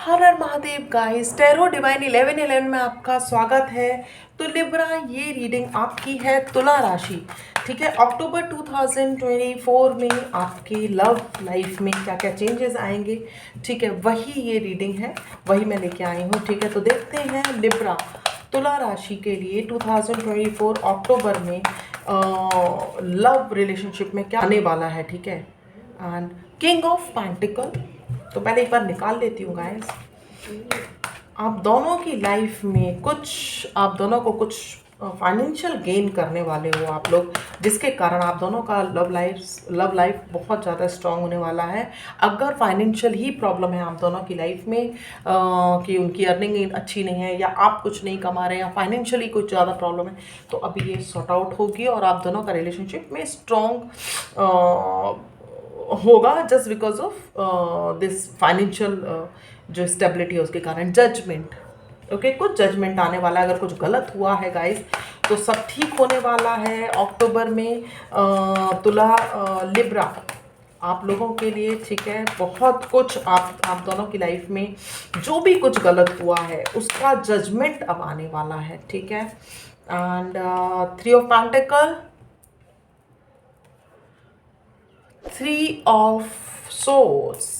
हर हर Mahadev guys, tarot divine 1111 में आपका स्वागत है। तो लिब्रा, ये रीडिंग आपकी है तुला राशि। ठीक है, अक्टूबर 2024 में आपकी लव लाइफ में क्या क्या चेंजेस आएंगे, ठीक है, वही ये रीडिंग है, वही मैं लेके आई हूँ। ठीक है, तो देखते हैं लिब्रा तुला राशि के लिए 2024 अक्टूबर में लव रिलेशनशिप में क्या आने वाला है। ठीक है, एंड किंग ऑफ पेंटिकल। तो पहले एक बार निकाल लेती हूँ गाइस। आप दोनों की लाइफ में आप दोनों को कुछ फाइनेंशियल गेन करने वाले हो आप लोग, जिसके कारण आप दोनों का लव लाइफ बहुत ज़्यादा स्ट्रांग होने वाला है। अगर फाइनेंशियल ही प्रॉब्लम है आप दोनों की लाइफ में, कि उनकी अर्निंग अच्छी नहीं है या आप कुछ नहीं कमा रहे हैं या फाइनेंशियली कुछ ज़्यादा प्रॉब्लम है, तो अभी ये सॉर्ट आउट होगी और आप दोनों का रिलेशनशिप में स्ट्रॉन्ग होगा, just because of this financial जो स्टेबिलिटी है उसके कारण। जजमेंट, ओके, कुछ जजमेंट आने वाला है। अगर कुछ गलत हुआ है गाइस तो सब ठीक होने वाला है अक्टूबर में। तुला लिब्रा आप लोगों के लिए, ठीक है, बहुत कुछ आप दोनों की लाइफ में जो भी कुछ गलत हुआ है उसका जजमेंट अब आने वाला है। ठीक है, and 3 of pentacle, 3 of source.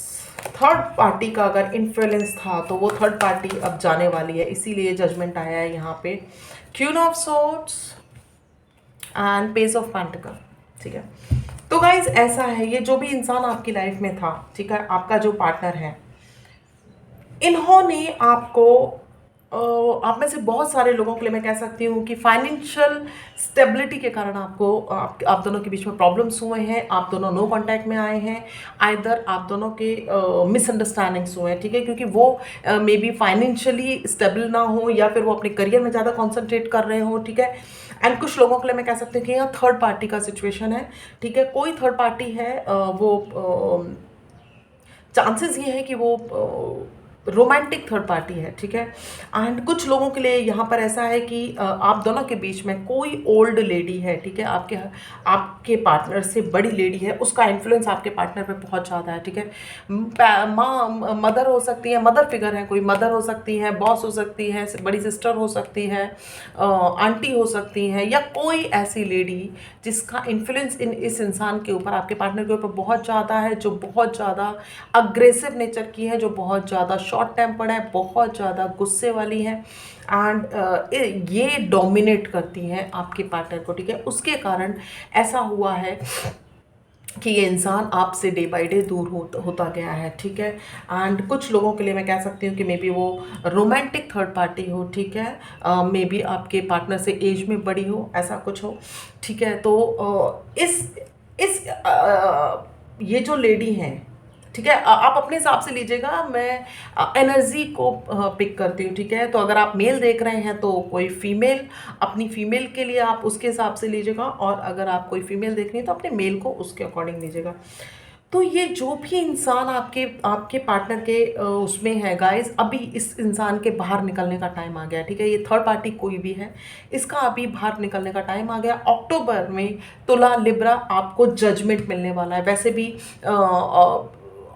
Third party का अगर इन्फ्लुएंस था तो वो थर्ड पार्टी अब जाने वाली है, इसीलिए जजमेंट आया है यहाँ पे। Queen of source and page of pentacle. ठीक है, तो गाइज ऐसा है, ये जो भी इंसान आपकी लाइफ में था, ठीक है, आपका जो पार्टनर है, इन्होंने आपको आप में से बहुत सारे लोगों के लिए मैं कह सकती हूँ कि फाइनेंशियल स्टेबिलिटी के कारण आप दोनों के बीच में प्रॉब्लम्स हुए हैं। आप दोनों नो कांटेक्ट में आए हैं, आइदर आप दोनों के मिसअंडरस्टैंडिंग्स हुए हैं। ठीक है, क्योंकि वो मे बी फाइनेंशियली स्टेबल ना हो या फिर वो अपने करियर में ज़्यादा कॉन्सेंट्रेट कर रहे हो। ठीक है, एंड कुछ लोगों के लिए मैं कह सकती हूँ कि यहाँ थर्ड पार्टी का सिचुएशन है। ठीक है, कोई थर्ड पार्टी है, वो चांसेस ये है कि वो रोमांटिक थर्ड पार्टी है। ठीक है, एंड कुछ लोगों के लिए यहाँ पर ऐसा है कि आप दोनों के बीच में कोई ओल्ड लेडी है। ठीक है, आपके पार्टनर से बड़ी लेडी है, उसका इन्फ्लुएंस आपके पार्टनर पे बहुत ज़्यादा है। ठीक है, माँ मदर हो सकती है, मदर फिगर है, कोई मदर हो सकती है, बॉस हो सकती है, बड़ी सिस्टर हो सकती है, आंटी हो सकती है, या कोई ऐसी लेडी जिसका इन्फ्लुएंस इस इंसान के ऊपर, आपके पार्टनर के ऊपर बहुत ज़्यादा है, जो बहुत ज़्यादा अग्रेसिव नेचर की है, जो बहुत ज़्यादा शॉर्ट टेम्पर्ड है, बहुत ज़्यादा गुस्से वाली है, एंड ये डोमिनेट करती हैं आपके पार्टनर को। ठीक है, उसके कारण ऐसा हुआ है कि ये इंसान आपसे डे बाय डे दूर होता गया है। ठीक है, एंड कुछ लोगों के लिए मैं कह सकती हूँ कि मे बी वो रोमांटिक थर्ड पार्टी हो। ठीक है, मे बी आपके पार्टनर से एज में बड़ी हो, ऐसा कुछ हो। ठीक है, तो इस ये जो लेडी हैं, ठीक है, आप अपने हिसाब से लीजिएगा, मैं एनर्जी को पिक करती हूँ। ठीक है, तो अगर आप मेल देख रहे हैं तो कोई फीमेल, अपनी फीमेल के लिए आप उसके हिसाब से लीजिएगा, और अगर आप कोई फीमेल देख रही हैं तो अपने मेल को उसके अकॉर्डिंग लीजिएगा। तो ये जो भी इंसान आपके आपके पार्टनर के उसमें है गाइस, अभी इस इंसान के बाहर निकलने का टाइम आ गया। ठीक है, ये थर्ड पार्टी कोई भी है, इसका अभी बाहर निकलने का टाइम आ गया। अक्टूबर में तुला लिब्रा आपको जजमेंट मिलने वाला है। वैसे भी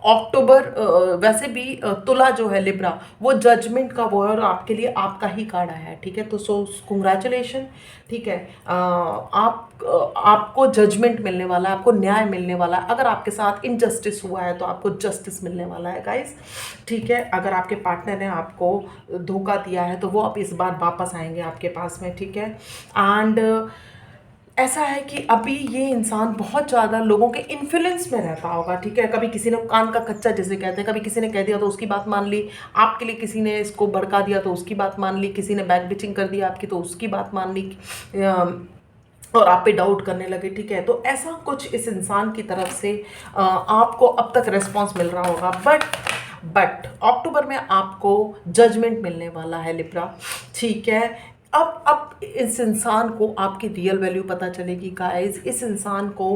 अक्टूबर, वैसे भी तुला जो है लिब्रा, वो जजमेंट का वो है, और आपके लिए आपका ही कार्ड आया है। ठीक है, तो सो कंग्रेचुलेशन। ठीक है, आपको जजमेंट मिलने वाला है, आपको न्याय मिलने वाला है। अगर आपके साथ इनजस्टिस हुआ है तो आपको जस्टिस मिलने वाला है गाइस। ठीक है, अगर आपके पार्टनर ने आपको धोखा दिया है तो वो अब इस बार वापस आएंगे आपके पास में। ठीक है, एंड ऐसा है कि अभी ये इंसान बहुत ज़्यादा लोगों के इन्फ्लुएंस में रहता होगा। ठीक है, कभी किसी ने कान का कच्चा जिसे कहते हैं, कभी किसी ने कह दिया तो उसकी बात मान ली, आपके लिए किसी ने इसको भड़का दिया तो उसकी बात मान ली, किसी ने बैक बिचिंग कर दिया आपकी तो उसकी बात मान ली, और आप पे डाउट करने लगे। ठीक है, तो ऐसा कुछ इस इंसान की तरफ से आपको अब तक रिस्पॉन्स मिल रहा होगा, बट अक्टूबर में आपको जजमेंट मिलने वाला है लिब्रा। ठीक है, अब इस इंसान को आपकी रियल वैल्यू पता चलेगी गाइस। इस इंसान को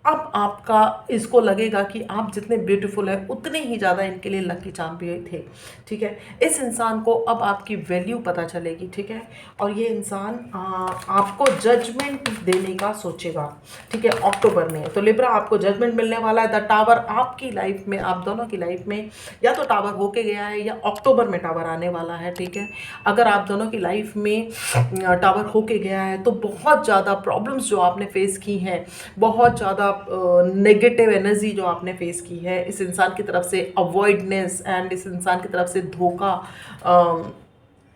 अब आपका इसको लगेगा कि आप जितने ब्यूटीफुल हैं उतने ही ज़्यादा इनके लिए लकी चार्म भी थे, ठीक है। इस इंसान को अब आपकी वैल्यू पता चलेगी, ठीक है। और ये इंसान आपको जजमेंट देने का सोचेगा, ठीक है, अक्टूबर में। तो लिब्रा, आपको जजमेंट मिलने वाला है। द टावर आपकी लाइफ में, आप दोनों की लाइफ में या तो टावर होके गया है या अक्टूबर में टावर आने वाला है, ठीक है। अगर आप दोनों की लाइफ में टावर होके गया है तो बहुत ज़्यादा प्रॉब्लम्स जो आपने फेस की हैं, बहुत ज़्यादा नेगेटिव एनर्जी जो आपने फेस की है, इस इंसान की तरफ से अवॉइडनेस एंड इस इंसान की तरफ से धोखा,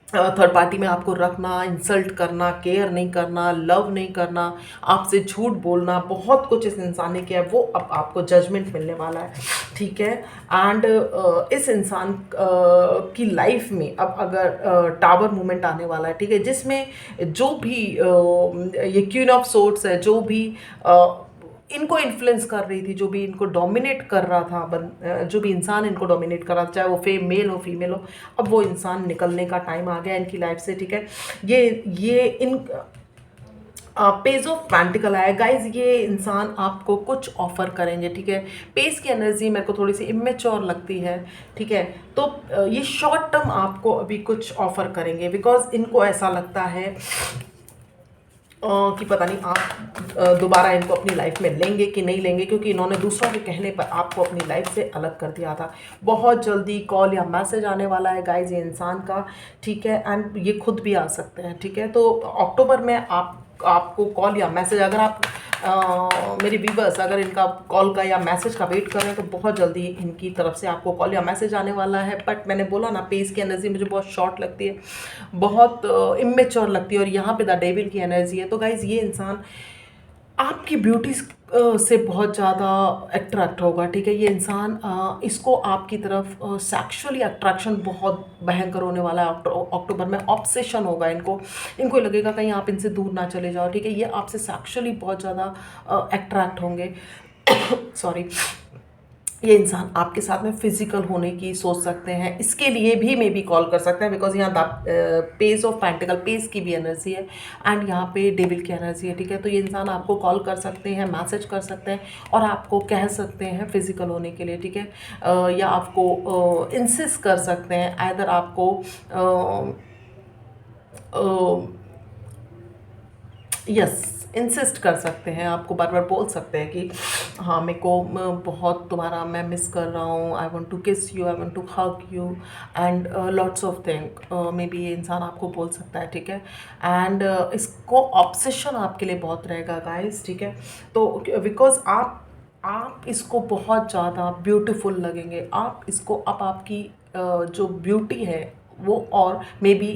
थर्ड पार्टी में आपको रखना, इंसल्ट करना, केयर नहीं करना, लव नहीं करना, आपसे झूठ बोलना, बहुत कुछ इस इंसान ने किया है, वो अब आपको जजमेंट मिलने वाला है, ठीक है। एंड इस इंसान की लाइफ में अब अगर टावर मूवमेंट आने वाला है, ठीक है, जिसमें जो भी ये क्वीन ऑफ सोर्ड्स है, जो भी इनको इन्फ्लुएंस कर रही थी, जो भी इनको डोमिनेट कर रहा था, जो भी इंसान इनको डोमिनेट कर रहा था, चाहे वो मेल हो फीमेल हो, अब वो इंसान निकलने का टाइम आ गया इनकी लाइफ से, ठीक है। ये इन पेज ऑफ पेंटिकल आया गाइज, ये इंसान आपको कुछ ऑफर करेंगे, ठीक है। पेज की एनर्जी मेरे को थोड़ी सी इमेच्योर लगती है, ठीक है। तो ये शॉर्ट टर्म आपको अभी कुछ ऑफर करेंगे, बिकॉज इनको ऐसा लगता है कि पता नहीं आप दोबारा इनको अपनी लाइफ में लेंगे कि नहीं लेंगे, क्योंकि इन्होंने दूसरों के कहने पर आपको अपनी लाइफ से अलग कर दिया था। बहुत जल्दी कॉल या मैसेज आने वाला है गाइज ये इंसान का, ठीक है। एंड ये खुद भी आ सकते हैं, ठीक है। तो अक्टूबर में आपको कॉल या मैसेज, अगर आप मेरे व्यूवर्स अगर इनका कॉल का या मैसेज का वेट कर रहे हैं तो बहुत जल्दी इनकी तरफ से आपको कॉल या मैसेज आने वाला है। बट मैंने बोला ना, पेस की एनर्जी मुझे बहुत शॉर्ट लगती है, बहुत इमेच्योर लगती है, और यहाँ पे द डेविल की एनर्जी है। तो गाइज ये इंसान आपकी ब्यूटी से बहुत ज़्यादा अट्रैक्ट होगा, ठीक है। ये इंसान इसको आपकी तरफ सेक्सुअली अट्रैक्शन बहुत भयंकर होने वाला है अक्टूबर में। ऑब्सेशन होगा इनको लगेगा कहीं आप इनसे दूर ना चले जाओ, ठीक है। ये आपसे सेक्सुअली बहुत ज़्यादा अट्रैक्ट होंगे सॉरी। ये इंसान आपके साथ में फिजिकल होने की सोच सकते हैं, इसके लिए भी मे बी कॉल कर सकते हैं, बिकॉज यहाँ पेज ऑफ पेंटिकल, पेज की भी एनर्जी है एंड यहाँ पे डेविल की एनर्जी है, ठीक है। तो ये इंसान आपको कॉल कर सकते हैं, मैसेज कर सकते हैं और आपको कह सकते हैं फिजिकल होने के लिए, ठीक है। या आपको इंसिस्ट कर सकते हैं, आइदर आपको यस इंसिस्ट कर सकते हैं, आपको बार बार बोल सकते हैं कि हाँ मेरे को बहुत तुम्हारा मैं मिस कर रहा हूँ, I want to kiss you, I want to hug you and lots of thing maybe ये इंसान आपको बोल सकता है, ठीक है। एंड इसको ऑब्सेशन आपके लिए बहुत रहेगा गाइस, ठीक है। तो बिकॉज आप इसको बहुत ज़्यादा ब्यूटीफुल लगेंगे, आप इसको अब आपकी जो ब्यूटी है वो, और मे बी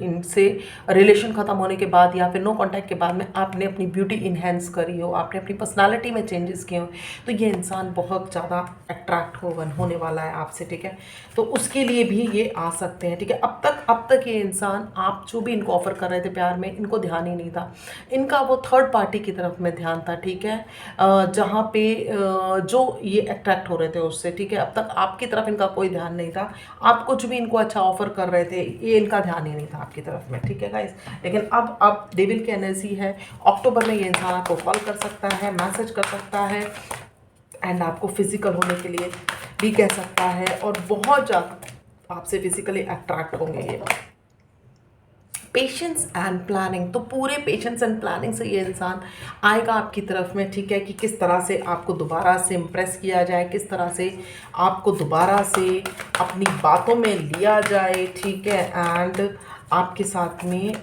इनसे रिलेशन ख़त्म होने के बाद या फिर नो कांटेक्ट के बाद में आपने अपनी ब्यूटी इन्हेंस करी हो, आपने अपनी पर्सनालिटी में चेंजेस किए हो, तो ये इंसान बहुत ज़्यादा अट्रैक्ट होने वाला है आपसे, ठीक है। तो उसके लिए भी ये आ सकते हैं, ठीक है। अब तक ये इंसान, आप जो भी इनको ऑफ़र कर रहे थे प्यार में, इनको ध्यान ही नहीं था, इनका वो थर्ड पार्टी की तरफ में ध्यान था, ठीक है। जहाँ पे जो ये अट्रैक्ट हो रहे थे उससे, ठीक है। अब तक आपकी तरफ इनका कोई ध्यान नहीं था, आप कुछ भी इनको अच्छा ऑफर कर रहे थे, ये इनका ध्यान ही नहीं था आपकी तरफ में, ठीक है गाइस। लेकिन अब डेविल की एनर्जी है, अक्टूबर में ये इंसान आपको कॉल कर सकता है, मैसेज कर सकता है एंड आपको फिजिकल होने के लिए भी कह सकता है, और बहुत ज़्यादा आपसे फिजिकली अट्रैक्ट होंगे ये। पेशेंस एंड प्लानिंग, तो पूरे पेशेंस एंड प्लानिंग से ये इंसान आएगा आपकी तरफ में, ठीक है, कि किस तरह से आपको दोबारा से इम्प्रेस किया जाए, किस तरह से आपको दोबारा से अपनी बातों में लिया जाए, ठीक है। एंड आपके साथ में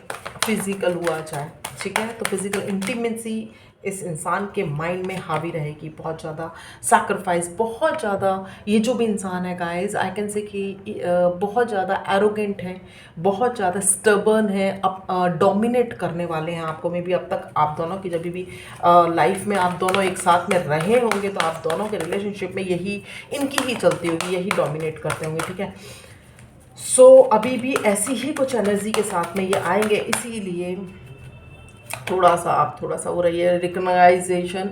फिज़िकल हुआ जाए, ठीक है। तो फिज़िकल इंटीमेसी इस इंसान के माइंड में हावी रहेगी, बहुत ज़्यादा सैक्रिफाइस, बहुत ज़्यादा, ये जो भी इंसान है गाइस, आई कैन से कि बहुत ज़्यादा एरोगेंट है, बहुत ज़्यादा स्टबर्न है, अब डोमिनेट करने वाले हैं आपको। में भी अब तक आप दोनों की जब भी लाइफ में आप दोनों एक साथ में रहे होंगे तो आप दोनों के रिलेशनशिप में यही इनकी ही चलती होगी, यही डोमिनेट करते होंगे, ठीक है। सो अभी भी ऐसी ही कुछ एनर्जी के साथ में ये आएंगे, इसीलिए थोड़ा सा हो रही है रिकग्नाइजेशन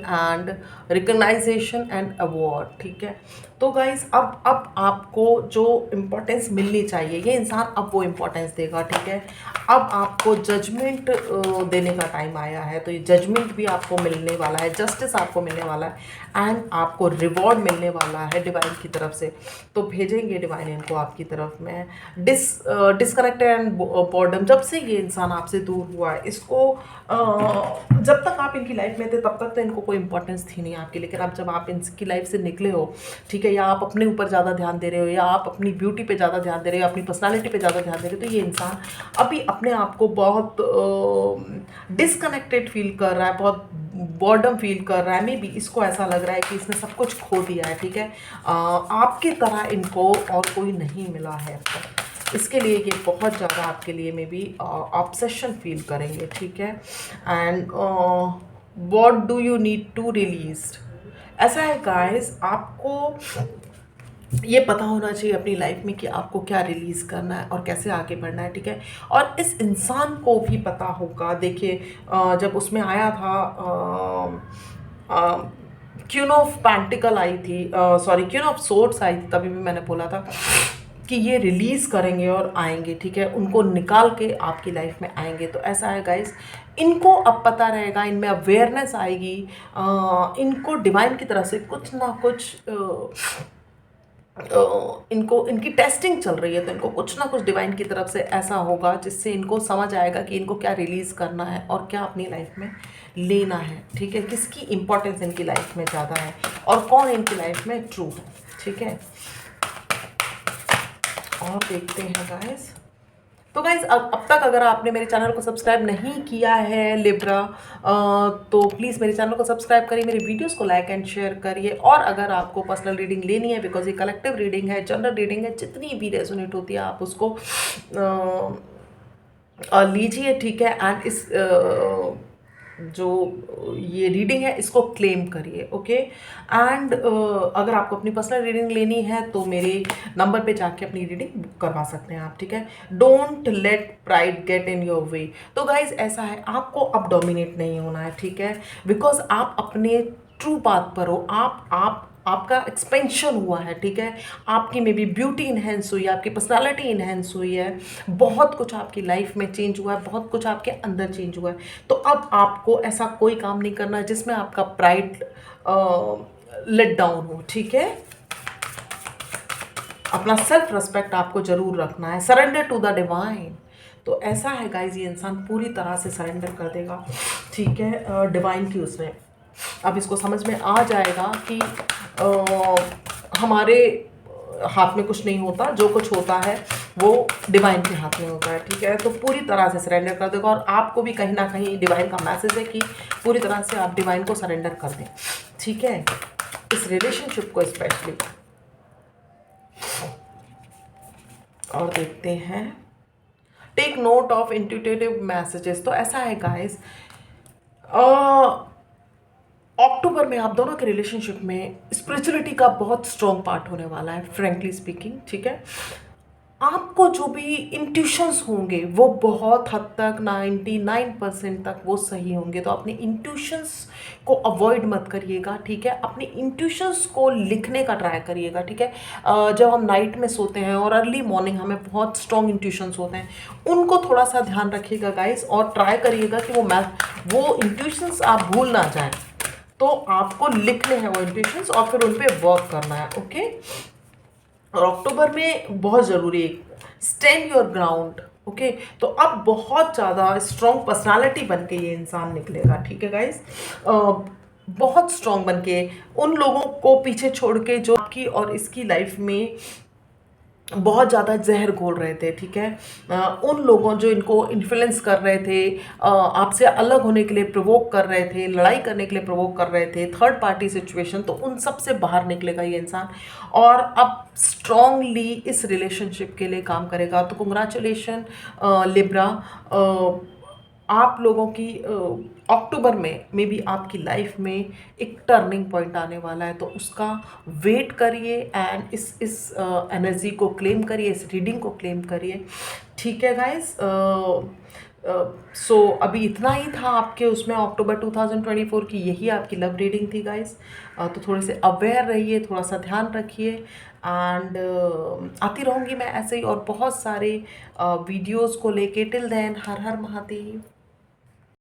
एंड अवार्ड, ठीक है। तो गाइज अब आपको जो इम्पोर्टेंस मिलनी चाहिए ये इंसान अब वो इम्पोर्टेंस देगा, ठीक है। अब आपको जजमेंट देने का टाइम आया है, तो ये जजमेंट भी आपको मिलने वाला है, जस्टिस आपको मिलने वाला है एंड आपको रिवॉर्ड मिलने वाला है डिवाइन की तरफ से। तो भेजेंगे डिवाइन इनको आपकी तरफ में। डिसकनेक्टेड एंड बॉर्डम, जब से ये इंसान आपसे दूर हुआ है इसको जब तक आप इनकी लाइफ में थे तब तक तो इनको कोई इंपॉर्टेंस थी नहीं आपकी, लेकिन अब जब आप इनकी लाइफ से निकले हो, ठीक है, या आप अपने ऊपर ज़्यादा ध्यान दे रहे हो, या आप अपनी ब्यूटी पे ज़्यादा ध्यान दे रहे हो, अपनी पर्सनालिटी पे ज़्यादा ध्यान दे रहे हो, तो ये इंसान अभी अपने आप को बहुत डिसकनेक्टेड फील कर रहा है, बहुत बॉर्डम फील कर रहा है। मे बी इसको ऐसा लग रहा है कि इसने सब कुछ खो दिया है, ठीक है। आपकी तरह इनको और कोई नहीं मिला है, इसके लिए ये बहुत ज़्यादा आपके लिए मे बी ऑब्सेशन फील करेंगे, ठीक है। And what do you need to release, ऐसा है गाइस, आपको ये पता होना चाहिए अपनी लाइफ में कि आपको क्या रिलीज़ करना है और कैसे आगे बढ़ना है, ठीक है। और इस इंसान को भी पता होगा, देखिए जब उसमें आया था क्यून ऑफ पेंटिकल आई थी, सॉरी क्यून ऑफ सोर्ड्स आई थी, तभी भी मैंने बोला था कि ये रिलीज़ करेंगे और आएंगे, ठीक है, उनको निकाल के आपकी लाइफ में आएंगे। तो ऐसा है गाइस, इनको अब पता रहेगा, इनमें अवेयरनेस आएगी, इनको डिवाइन की तरफ से कुछ ना कुछ इनको इनकी टेस्टिंग चल रही है, तो इनको कुछ ना कुछ डिवाइन की तरफ से ऐसा होगा जिससे इनको समझ आएगा कि इनको क्या रिलीज़ करना है और क्या अपनी लाइफ में लेना है, ठीक है, किसकी इंपॉर्टेंस इनकी लाइफ में ज़्यादा है और कौन इनकी लाइफ में ट्रू है, ठीक है। और देखते हैं गाइस, तो गाइज अब तक अगर आपने मेरे चैनल को सब्सक्राइब नहीं किया है लिब्रा, तो प्लीज़ मेरे चैनल को सब्सक्राइब करिए, मेरी वीडियोस को लाइक एंड शेयर करिए। और अगर आपको पर्सनल रीडिंग लेनी है, बिकॉज ये कलेक्टिव रीडिंग है, जनरल रीडिंग है, जितनी भी रेजोनेट होती है आप उसको लीजिए, ठीक है। एंड इस जो ये रीडिंग है इसको क्लेम करिए, ओके। एंड अगर आपको अपनी पर्सनल रीडिंग लेनी है तो मेरे नंबर पे जाके अपनी रीडिंग बुक करवा सकते हैं आप, ठीक है। Don't let pride get in your way. तो गाइज ऐसा है, आपको अब डोमिनेट नहीं होना है, ठीक है, बिकॉज आप अपने ट्रू पाथ पर हो, आपका एक्सपेंशन हुआ है, ठीक है, आपकी मे बी ब्यूटी इन्हेंस हुई है, आपकी पर्सनालिटी इन्हेंस हुई है, बहुत कुछ आपकी लाइफ में चेंज हुआ है, बहुत कुछ आपके अंदर चेंज हुआ है। तो अब आपको ऐसा कोई काम नहीं करना है जिसमें आपका प्राइड लेट डाउन हो, ठीक है। अपना सेल्फ रिस्पेक्ट आपको जरूर रखना है, सरेंडर टू द डिवाइन। तो ऐसा है गाइज, ये इंसान पूरी तरह से सरेंडर कर देगा, ठीक है, डिवाइन की उसमें। अब इसको समझ में आ जाएगा कि हमारे हाथ में कुछ नहीं होता, जो कुछ होता है वो डिवाइन के हाथ में होता है, ठीक है। तो पूरी तरह से सरेंडर कर देगा और आपको भी कहीं ना कहीं डिवाइन का मैसेज है कि पूरी तरह से आप डिवाइन को सरेंडर कर दें, ठीक है, इस रिलेशनशिप को स्पेशली। और देखते हैं, take note of intuitive messages. तो ऐसा है गाइस, अक्टूबर में आप दोनों के रिलेशनशिप में स्पिरिचुअलिटी का बहुत स्ट्रॉन्ग पार्ट होने वाला है, फ्रेंकली स्पीकिंग, ठीक है। आपको जो भी इंट्यूशंस होंगे वो बहुत हद तक 99% तक वो सही होंगे, तो अपने इंट्यूशंस को अवॉइड मत करिएगा, ठीक है। अपने इंट्यूशंस को लिखने का ट्राई करिएगा, ठीक है। जब हम नाइट में सोते हैं और अर्ली मॉर्निंग हमें बहुत स्ट्रॉन्ग इंट्यूशंस होते हैं, उनको थोड़ा सा ध्यान रखिएगा गाइस, और ट्राई करिएगा कि वो इंट्यूशंस आप भूल ना जाएं। तो आपको लिखने हैं वो इंट्यूशंस और फिर उन पर वर्क करना है, ओके। और अक्टूबर में बहुत ज़रूरी है, स्टैंड योर ग्राउंड, ओके। तो अब बहुत ज़्यादा स्ट्रॉन्ग पर्सनालिटी बन के ये इंसान निकलेगा, ठीक है गाइस, बहुत स्ट्रॉन्ग बन के, उन लोगों को पीछे छोड़ के जो आपकी और इसकी लाइफ में बहुत ज़्यादा जहर घोल रहे थे, ठीक है। उन लोगों जो इनको इन्फ्लुएंस कर रहे थे, आपसे अलग होने के लिए प्रवोक कर रहे थे, लड़ाई करने के लिए प्रवोक कर रहे थे, थर्ड पार्टी सिचुएशन, तो उन सब से बाहर निकलेगा ये इंसान और अब स्ट्रांगली इस रिलेशनशिप के लिए काम करेगा। तो कंग्रेचुलेशन लिब्रा, आप लोगों की अक्टूबर में भी आपकी लाइफ में एक टर्निंग पॉइंट आने वाला है, तो उसका वेट करिए एंड इस एनर्जी को क्लेम करिए, इस रीडिंग को क्लेम करिए, ठीक है गाइस। सो अभी इतना ही था आपके उसमें अक्टूबर 2024 की, यही आपकी लव रीडिंग थी गाइस। तो थोड़े से अवेयर रहिए, थोड़ा सा ध्यान रखिए। एंड आती रहूँगी मैं ऐसे ही और बहुत सारे वीडियोस को लेके। टिल देन, हर हर महादेव।